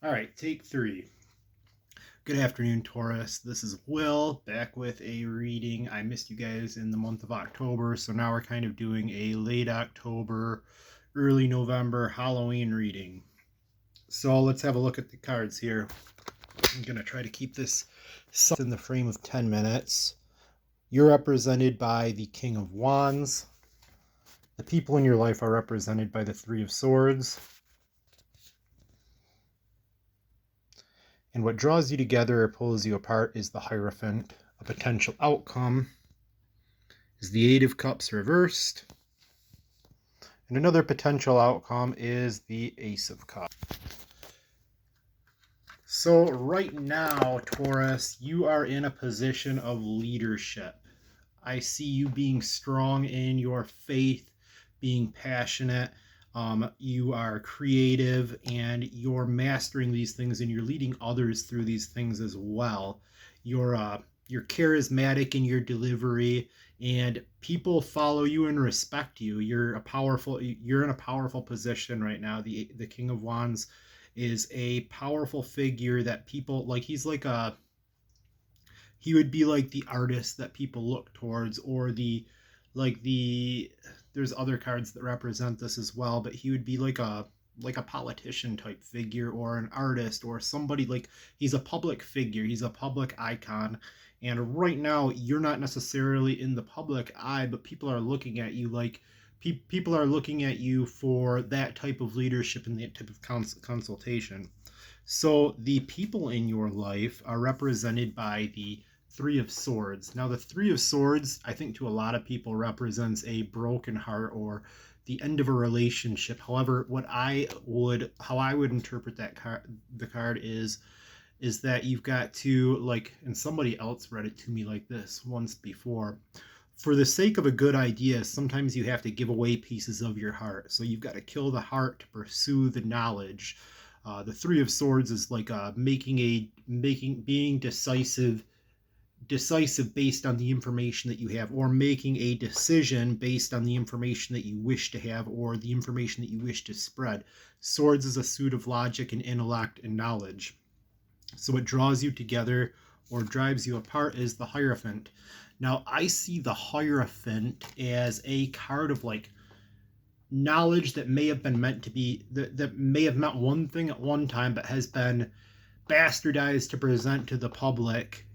All right, take 3. Good afternoon, Taurus. This is Will, back with a reading. I missed you guys in the month of October, so now we're kind of doing a late October, early November Halloween reading. So let's have a look at the cards here. I'm going to try to keep this in the frame of 10 minutes. You're represented by the King of Wands. The people in your life are represented by the Three of Swords. And what draws you together or pulls you apart is the Hierophant. A potential outcome is the Eight of Cups reversed. And another potential outcome is the Ace of Cups. So right now, Taurus, you are in a position of leadership. I see you being strong in your faith, being passionate. You are creative and you're mastering these things and you're leading others through these things as well. You're charismatic in your delivery and people follow you and respect you. You're in a powerful position right now. The King of Wands is a powerful figure that people like. He would be like the artist that people look towards, or there's other cards that represent this as well, but he would be like a politician type figure, or an artist, or somebody like he's a public figure, he's a public icon. And right now you're not necessarily in the public eye, but people are looking at you like people are looking at you for that type of leadership and that type of consultation. So the people in your life are represented by the Three of Swords. Now, the Three of Swords, I think to a lot of people, represents a broken heart or the end of a relationship. However, how I would interpret the card is that you've got to, like, and somebody else read it to me like this once before. For the sake of a good idea, sometimes you have to give away pieces of your heart. So you've got to kill the heart to pursue the knowledge. The Three of Swords is like being decisive based on the information that you have, or making a decision based on the information that you wish to have or the information that you wish to spread. Swords is a suit of logic and intellect and knowledge. So what draws you together or drives you apart is the Hierophant. Now, I see the Hierophant as a card of like knowledge that may have been meant to be, that may have meant one thing at one time, but has been bastardized to present to the public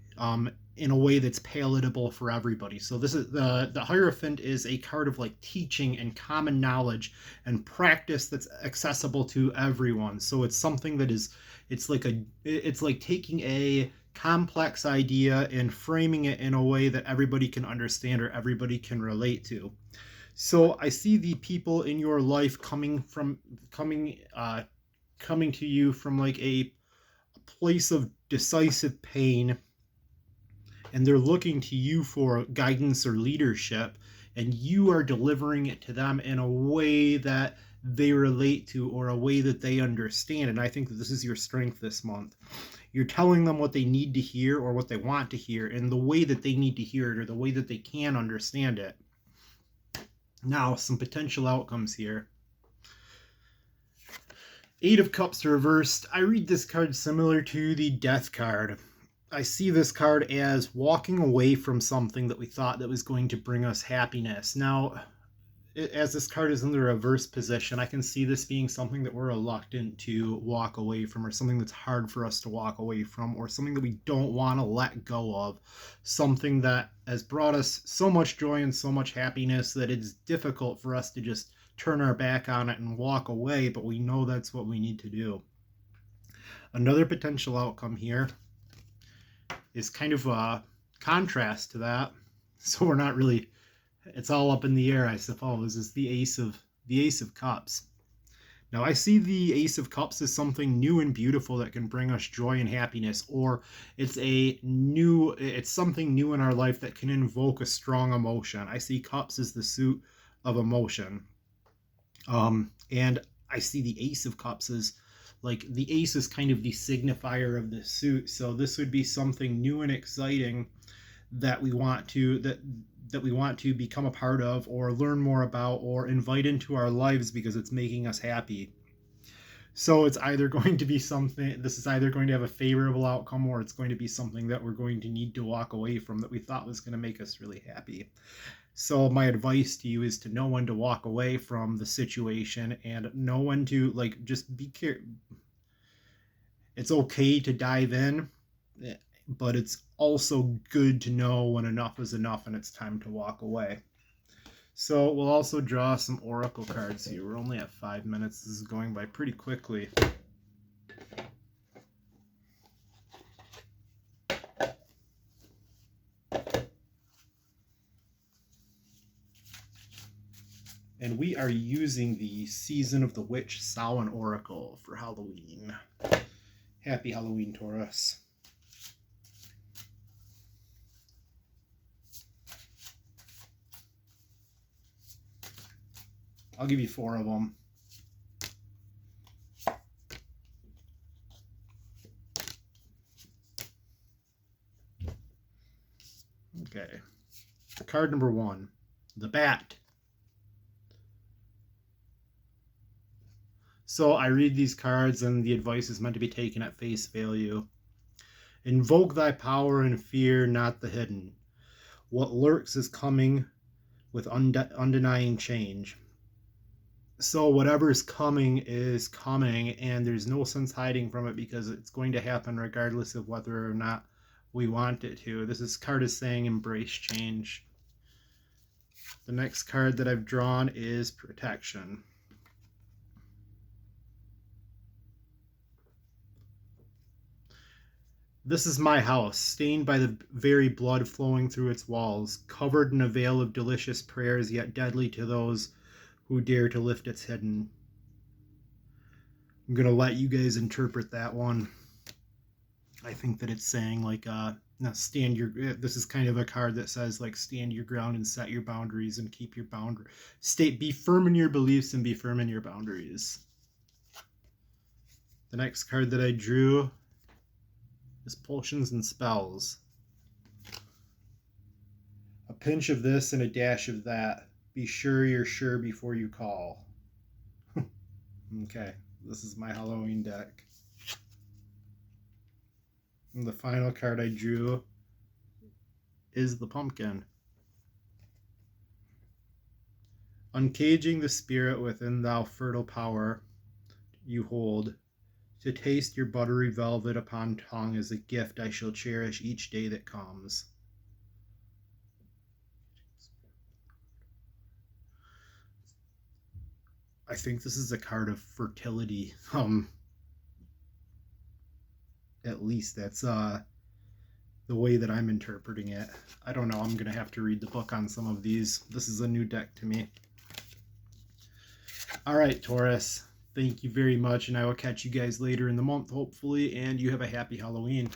in a way that's palatable for everybody. So this is the Hierophant is a card of like teaching and common knowledge and practice that's accessible to everyone. So it's something that is, it's like taking a complex idea and framing it in a way that everybody can understand or everybody can relate to. So I see the people in your life coming to you from like a place of decisive pain, and they're looking to you for guidance or leadership, and you are delivering it to them in a way that they relate to or a way that they understand. And I think that this is your strength this month. You're telling them what they need to hear or what they want to hear in the way that they need to hear it or the way that they can understand it. Now, some potential outcomes here. Eight of Cups reversed. I read this card similar to the Death card. I see this card as walking away from something that we thought that was going to bring us happiness. Now, as this card is in the reverse position, I can see this being something that we're reluctant to walk away from, or something that's hard for us to walk away from, or something that we don't want to let go of. Something that has brought us so much joy and so much happiness that it's difficult for us to just turn our back on it and walk away, but we know that's what we need to do. Another potential outcome here is kind of a contrast to that. So we're not really, it's all up in the air, I suppose, is the Ace of Cups. Now, I see the Ace of Cups as something new and beautiful that can bring us joy and happiness, or it's something new in our life that can invoke a strong emotion. I see Cups as the suit of emotion. And I see the Ace of Cups as like the ace is kind of the signifier of the suit. So this would be something new and exciting that we want to become a part of or learn more about or invite into our lives because it's making us happy. So it's either going to be something, this is either going to have a favorable outcome, or it's going to be something that we're going to need to walk away from that we thought was going to make us really happy. So my advice to you is to know when to walk away from the situation and know when to, like, just be careful. It's okay to dive in, but it's also good to know when enough is enough and it's time to walk away. So we'll also draw some oracle cards here. We're only at 5 minutes. This is going by pretty quickly. And we are using the Season of the Witch Samhain Oracle for Halloween. Happy Halloween, Taurus. I'll give you 4 of them. Okay. Card number 1, the Bat. So I read these cards and the advice is meant to be taken at face value. Invoke thy power and fear not the hidden. What lurks is coming with undenying change. So whatever is coming, and there's no sense hiding from it because it's going to happen regardless of whether or not we want it to. This card is saying embrace change. The next card that I've drawn is protection. This is my house, stained by the very blood flowing through its walls, covered in a veil of delicious prayers, yet deadly to those who dare to lift its hidden. I'm going to let you guys interpret that one. I think that it's saying, like, this is kind of a card that says, like, stand your ground and set your boundaries and keep your be firm in your beliefs and be firm in your boundaries. The next card that I drew is Potions and Spells. A pinch of this and a dash of that. Be sure you're sure before you call. Okay, this is my Halloween deck. And the final card I drew is the Pumpkin. Uncaging the spirit within thou fertile power you hold, to taste your buttery velvet upon tongue is a gift I shall cherish each day that comes. I think this is a card of fertility. At least that's the way that I'm interpreting it. I don't know. I'm going to have to read the book on some of these. This is a new deck to me. All right, Taurus. Thank you very much, and I will catch you guys later in the month, hopefully, and you have a happy Halloween.